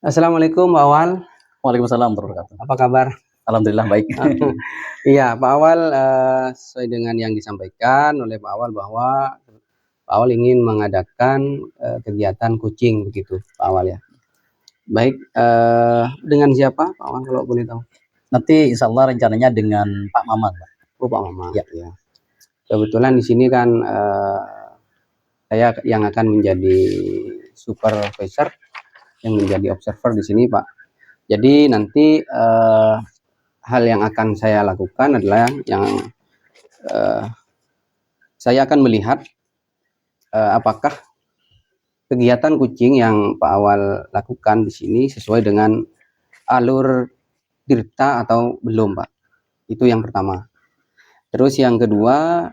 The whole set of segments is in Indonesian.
Assalamualaikum Pak Awal. Waalaikumsalam warahmatullahi wabarakatuh. Apa kabar? Alhamdulillah baik. Iya, Pak Awal, sesuai dengan yang disampaikan oleh Pak Awal bahwa Pak Awal ingin mengadakan kegiatan coaching begitu, Pak Awal ya. Baik, dengan siapa Pak Awal kalau boleh tahu? Nanti insya Allah rencananya dengan Pak Mamang, Pak. Oh, Pak Mamang. Ya. Ya. Kebetulan di sini kan saya yang akan menjadi supervisor, yang menjadi observer di sini, Pak. Jadi nanti hal yang akan saya lakukan adalah yang saya akan melihat apakah kegiatan coaching yang Pak Awal lakukan di sini sesuai dengan alur tirta atau belum, Pak. Itu yang pertama. Terus yang kedua,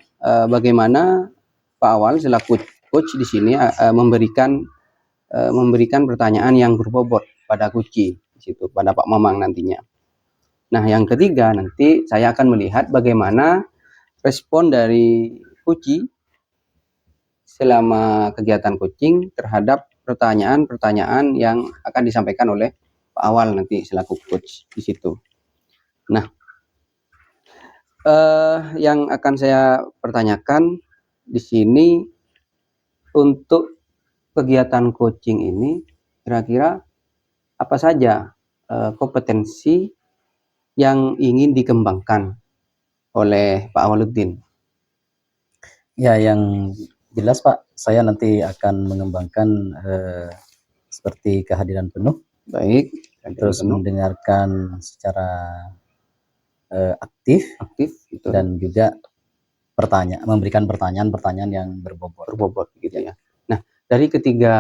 bagaimana Pak Awal selaku coach di sini memberikan pertanyaan yang berbobot pada coach di situ, pada Pak Mamang nantinya. Nah, yang ketiga nanti saya akan melihat bagaimana respon dari coach selama kegiatan coaching terhadap pertanyaan-pertanyaan yang akan disampaikan oleh Pak Awal nanti selaku coach di situ. Nah, yang akan saya pertanyakan di sini untuk kegiatan coaching ini kira-kira apa saja kompetensi yang ingin dikembangkan oleh Pak Awaluddin? Ya, yang jelas Pak, saya nanti akan mengembangkan seperti kehadiran penuh. Baik, terus penuh. Mendengarkan secara aktif gitu. Dan juga memberikan pertanyaan-pertanyaan yang berbobot gitu ya. Nah, dari ketiga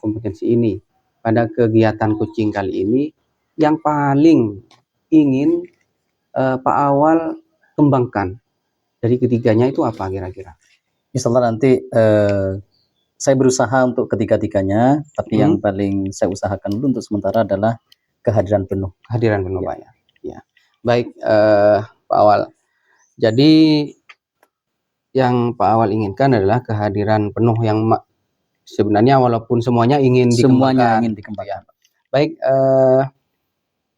kompetensi ini pada kegiatan coaching kali ini yang paling ingin Pak Awal kembangkan dari ketiganya itu apa kira-kira? Insyaallah nanti saya berusaha untuk ketiga-tiganya, tapi yang paling saya usahakan dulu untuk sementara adalah kehadiran penuh. Kehadiran penuh, Pak ya. Ya. Baik, Pak Awal. Jadi yang Pak Awal inginkan adalah kehadiran penuh yang sebenarnya walaupun semuanya ingin dikembangkan. Ya. Baik,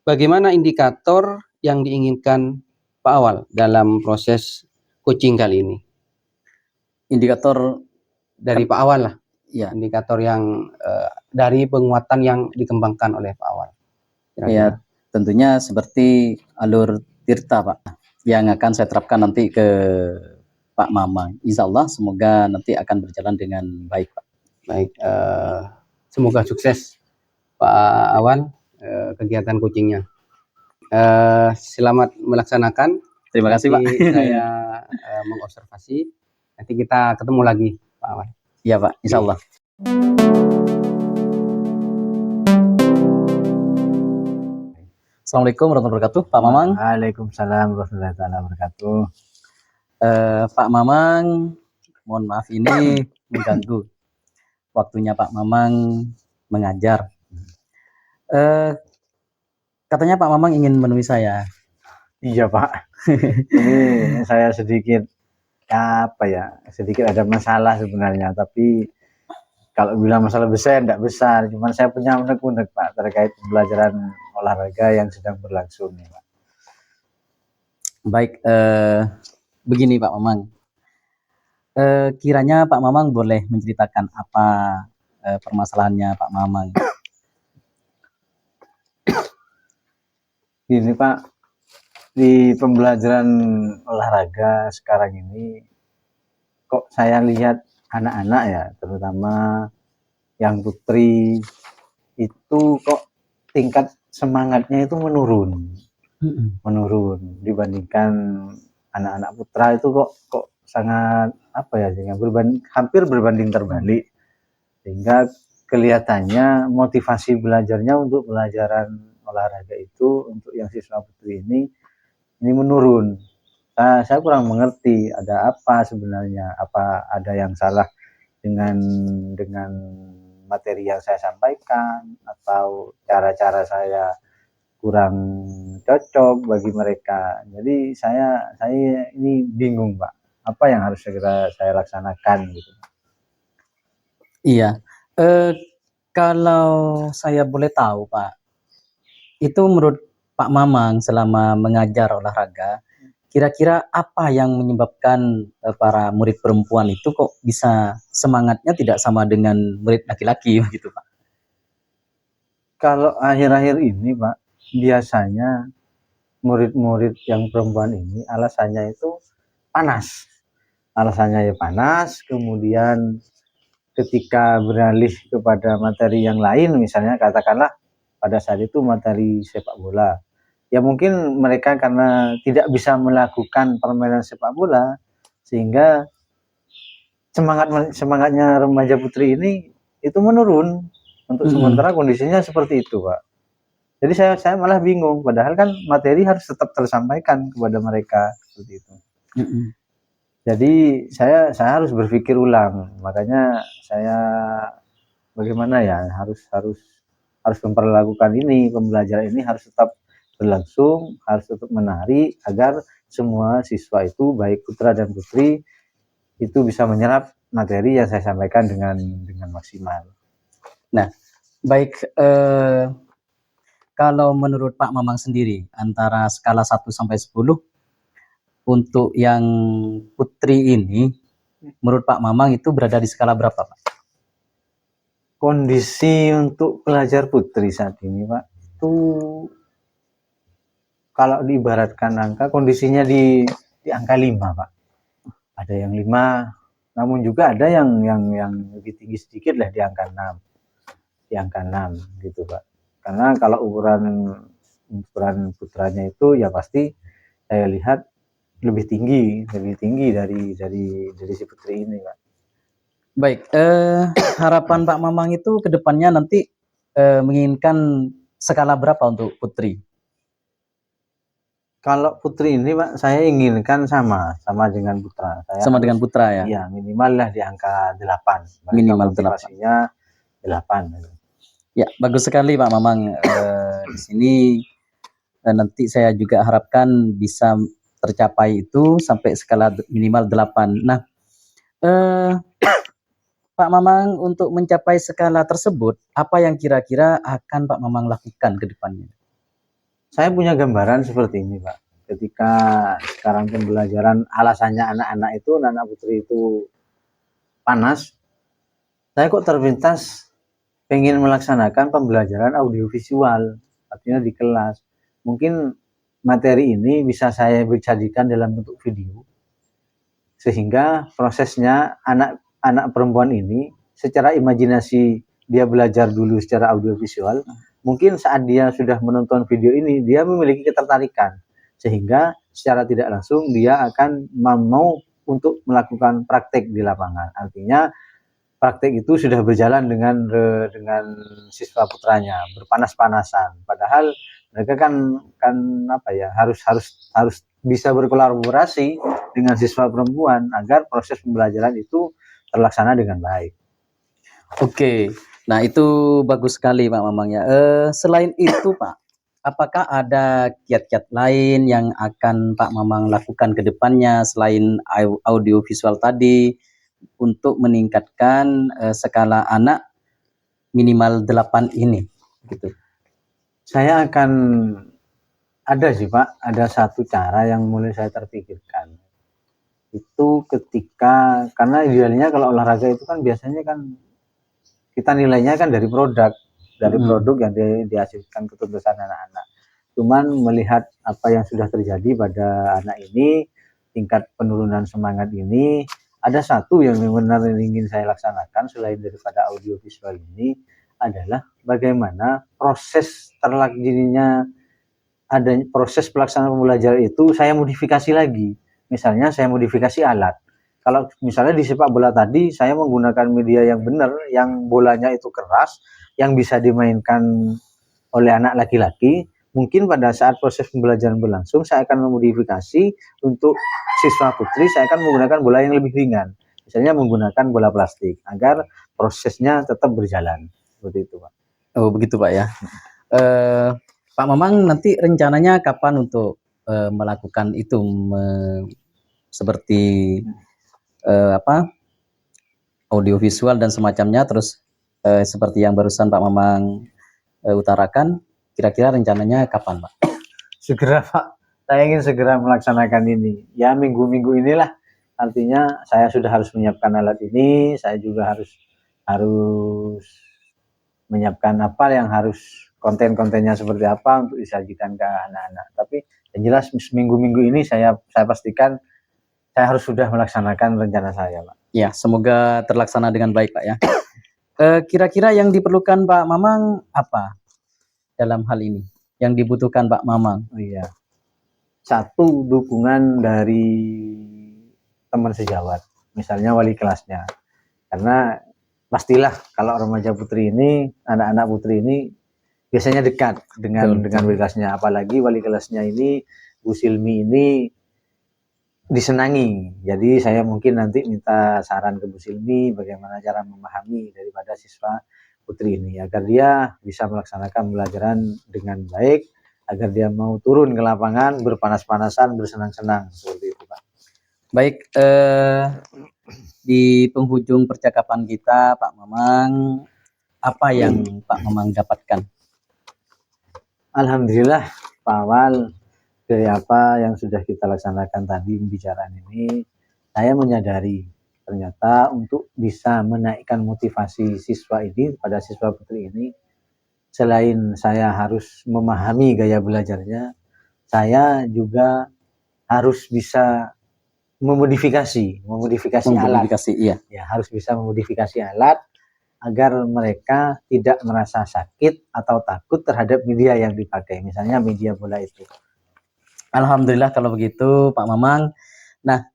bagaimana indikator yang diinginkan Pak Awal dalam proses coaching kali ini? Indikator dari Pak Awal lah. Ya. Indikator yang dari penguatan yang dikembangkan oleh Pak Awal. Ya, tentunya seperti alur tirta Pak, yang akan saya terapkan nanti ke Pak Mamang. Insya Allah semoga nanti akan berjalan dengan baik Pak. Baik, semoga sukses Pak Awal kegiatan coachingnya. Selamat melaksanakan. Terima kasih Pak. Saya mengobservasi. Nanti kita ketemu lagi Pak Awal. Iya Pak, insya Allah. Assalamualaikum warahmatullahi wabarakatuh, Pak Mamang. Waalaikumsalam warahmatullahi wabarakatuh. Pak Mamang, mohon maaf ini mengganggu waktunya Pak Mamang mengajar. Katanya Pak Mamang ingin menemui saya. Iya Pak. Ini saya sedikit sedikit ada masalah sebenarnya, tapi kalau bilang masalah besar tidak besar, cuman saya punya unek-unek Pak terkait pembelajaran olahraga yang sedang berlangsung nih Pak. Baik, begini Pak Mamang, kiranya Pak Mamang boleh menceritakan apa permasalahannya Pak Mamang. Gini Pak, di pembelajaran olahraga sekarang ini kok saya lihat anak-anak ya, terutama yang putri itu kok tingkat semangatnya itu menurun dibandingkan anak-anak putra itu kok sangat hampir berbanding terbalik, sehingga kelihatannya motivasi belajarnya untuk pelajaran olahraga itu untuk yang siswa putri ini menurun. Saya kurang mengerti ada apa sebenarnya, apa ada yang salah dengan materi yang saya sampaikan, atau cara-cara saya kurang cocok bagi mereka. Jadi saya ini bingung Pak, apa yang harus segera saya laksanakan gitu. Iya, Kalau saya boleh tahu, Pak, itu menurut Pak Mamang selama mengajar olahraga, kira-kira apa yang menyebabkan para murid perempuan itu kok bisa semangatnya tidak sama dengan murid laki-laki begitu, Pak? Kalau akhir-akhir ini Pak, biasanya murid-murid yang perempuan ini alasannya itu panas. Alasannya ya panas, kemudian ketika beralih kepada materi yang lain, misalnya katakanlah pada saat itu materi sepak bola, ya mungkin mereka karena tidak bisa melakukan permainan sepak bola, sehingga semangatnya remaja putri ini itu menurun. Untuk sementara kondisinya seperti itu, Pak. Jadi saya malah bingung, padahal kan materi harus tetap tersampaikan kepada mereka seperti itu. Jadi saya harus berpikir ulang, makanya saya bagaimana ya harus memperlakukan ini, pembelajaran ini harus tetap berlangsung, harus tetap menarik agar semua siswa itu baik putra dan putri itu bisa menyerap materi yang saya sampaikan dengan maksimal. Nah, baik, kalau menurut Pak Mamang sendiri antara skala 1 sampai 10 untuk yang putri ini, menurut Pak Mamang itu berada di skala berapa, Pak? Kondisi untuk pelajar putri saat ini, Pak, itu kalau diibaratkan angka, kondisinya di angka 5, Pak. Ada yang 5, namun juga ada yang lebih tinggi sedikit lah di angka 6. Di angka 6 gitu, Pak. Karena kalau ukuran putranya itu ya pasti saya lihat lebih tinggi dari si putri ini, Pak. Baik, harapan Pak Mamang itu ke depannya nanti menginginkan skala berapa untuk putri? Kalau putri ini, Pak, saya inginkan sama dengan putra. Sama dengan putra ya? Iya, minimal lah di angka 8. Minimal 8. 8. Ya, bagus sekali Pak Mamang. Di sini nanti saya juga harapkan bisa tercapai itu sampai skala minimal 8. Nah, Pak Mamang untuk mencapai skala tersebut, apa yang kira-kira akan Pak Mamang lakukan ke depannya? Saya punya gambaran seperti ini, Pak. Ketika sekarang pembelajaran alasannya anak-anak putri itu panas, saya kok terpintas pengen melaksanakan pembelajaran audiovisual, artinya di kelas. Mungkin materi ini bisa saya jadikan dalam bentuk video, sehingga prosesnya anak perempuan ini secara imajinasi dia belajar dulu secara audiovisual, mungkin saat dia sudah menonton video ini dia memiliki ketertarikan, sehingga secara tidak langsung dia akan mau untuk melakukan praktek di lapangan. Artinya praktek itu sudah berjalan dengan siswa putranya, berpanas-panasan. Padahal mereka kan harus bisa berkolaborasi dengan siswa perempuan agar proses pembelajaran itu terlaksana dengan baik. Oke, nah itu bagus sekali Pak Mamang ya. Selain itu Pak, apakah ada kiat-kiat lain yang akan Pak Mamang lakukan ke depannya selain audiovisual tadi untuk meningkatkan skala anak minimal 8 ini gitu? Saya akan ada sih Pak, ada satu cara yang mulai saya terpikirkan. Itu ketika, karena idealnya kalau olahraga itu kan biasanya kan kita nilainya kan dari produk yang dihasilkan ketuntasan anak-anak. Cuman melihat apa yang sudah terjadi pada anak ini, tingkat penurunan semangat ini, ada satu yang benar ingin saya laksanakan selain daripada audiovisual ini adalah bagaimana proses terlaksananya proses pelaksanaan pembelajaran itu saya modifikasi lagi. Misalnya saya modifikasi alat. Kalau misalnya di sepak bola tadi saya menggunakan media yang benar, yang bolanya itu keras, yang bisa dimainkan oleh anak laki-laki, mungkin pada saat proses pembelajaran berlangsung saya akan memodifikasi untuk siswa putri, saya akan menggunakan bola yang lebih ringan. Misalnya menggunakan bola plastik agar prosesnya tetap berjalan. Seperti itu, Pak. Oh, begitu Pak ya. Pak Mamang nanti rencananya kapan untuk melakukan itu seperti audiovisual dan semacamnya, terus seperti yang barusan Pak Mamang utarakan, kira-kira rencananya kapan, Pak? Segera Pak, saya ingin segera melaksanakan ini. Ya minggu-minggu inilah, artinya saya sudah harus menyiapkan alat ini, saya juga harus harus menyiapkan apa yang harus konten-kontennya seperti apa untuk disajikan ke anak-anak. Tapi yang jelas minggu-minggu ini saya pastikan saya harus sudah melaksanakan rencana saya, Pak. Ya, semoga terlaksana dengan baik, Pak ya. Kira-kira yang diperlukan Pak Mamang apa dalam hal ini? Yang dibutuhkan Pak Mamang? Oh iya. Satu, dukungan dari teman sejawat, misalnya wali kelasnya. Karena pastilah kalau remaja putri ini, anak-anak putri ini biasanya dekat dengan wali kelasnya, apalagi wali kelasnya ini Bu Silmi ini disenangi. Jadi saya mungkin nanti minta saran ke Bu Silmi bagaimana cara memahami daripada siswa putri ini agar dia bisa melaksanakan pelajaran dengan baik, agar dia mau turun ke lapangan berpanas-panasan, bersenang-senang seperti itu, Pak. Baik, di penghujung percakapan kita, Pak Mamang, apa yang Pak Mamang dapatkan? Alhamdulillah, Pak Awal, dari apa yang sudah kita laksanakan tadi pembicaraan ini, saya menyadari ternyata untuk bisa menaikkan motivasi siswa ini pada siswa putri ini, selain saya harus memahami gaya belajarnya, saya juga harus bisa memodifikasi alat. Iya. Ya, harus bisa memodifikasi alat agar mereka tidak merasa sakit atau takut terhadap media yang dipakai, misalnya media bola itu. Alhamdulillah kalau begitu Pak Mamang. Nah,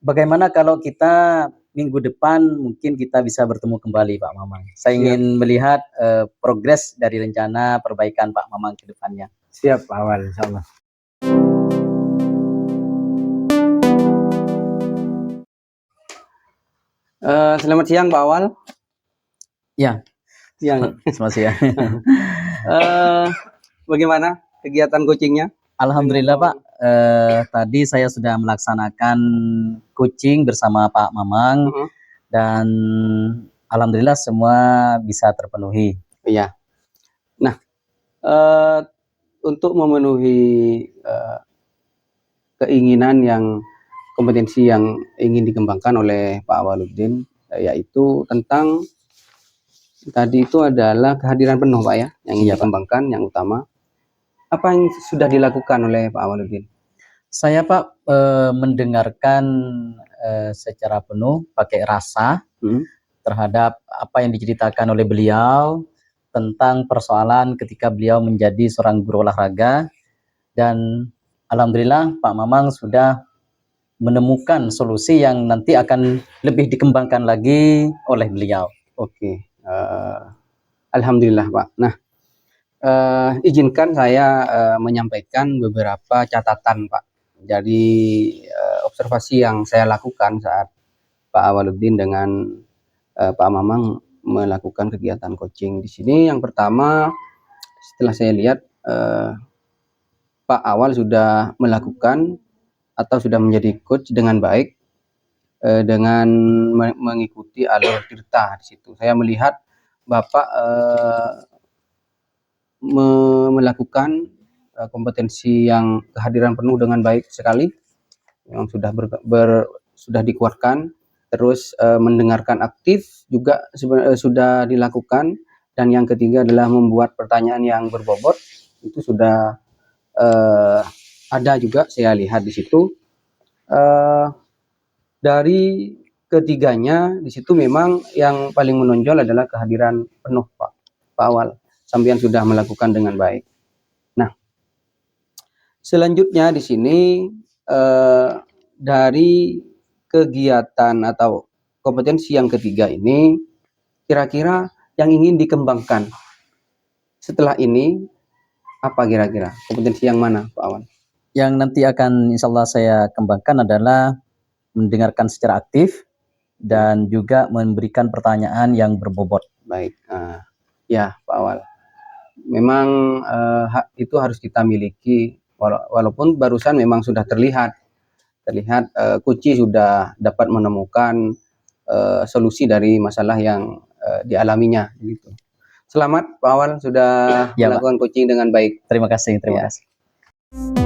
bagaimana kalau kita minggu depan mungkin kita bisa bertemu kembali Pak Mamang. Saya ingin melihat progres dari rencana perbaikan Pak Mamang ke depannya. Siap Pak Awal, insya Allah. Selamat siang Pak Awal. Ya, Siang. selamat siang. Bagaimana kegiatan coachingnya? Alhamdulillah Pak, tadi saya sudah melaksanakan coaching bersama Pak Mamang dan alhamdulillah semua bisa terpenuhi. Iya. Nah, untuk memenuhi keinginan yang kompetensi yang ingin dikembangkan oleh Pak Awaluddin, yaitu tentang tadi itu adalah kehadiran penuh Pak ya, yang ingin dikembangkan yang utama. Apa yang sudah dilakukan oleh Pak Awaluddin? Saya Pak mendengarkan secara penuh pakai rasa terhadap apa yang diceritakan oleh beliau tentang persoalan ketika beliau menjadi seorang guru olahraga, dan alhamdulillah Pak Mamang sudah menemukan solusi yang nanti akan lebih dikembangkan lagi oleh beliau. Oke, alhamdulillah Pak. Nah, izinkan saya menyampaikan beberapa catatan Pak. Jadi observasi yang saya lakukan saat Pak Awaluddin dengan Pak Mamang melakukan kegiatan coaching di sini. Yang pertama, setelah saya lihat Pak Awal sudah melakukan atau sudah menjadi coach dengan baik dengan mengikuti alur tirta di situ. Saya melihat Bapak melakukan kompetensi yang kehadiran penuh dengan baik sekali, yang sudah sudah dikuatkan, terus mendengarkan aktif juga sudah dilakukan, dan yang ketiga adalah membuat pertanyaan yang berbobot, itu sudah ada juga saya lihat di situ. Dari ketiganya di situ memang yang paling menonjol adalah kehadiran penuh Pak Awal. Sampean sudah melakukan dengan baik. Nah, selanjutnya di sini dari kegiatan atau kompetensi yang ketiga ini, kira-kira yang ingin dikembangkan setelah ini apa kira-kira? Kompetensi yang mana Pak Awan? Yang nanti akan insya Allah saya kembangkan adalah mendengarkan secara aktif dan juga memberikan pertanyaan yang berbobot. Baik, ya Pak Awal. Memang itu harus kita miliki, walaupun barusan memang sudah terlihat Kuci sudah dapat menemukan solusi dari masalah yang dialaminya gitu. Selamat Pak Awal sudah Ya, Pak. melakukan coaching dengan baik. Terima kasih, terima Ya. kasih.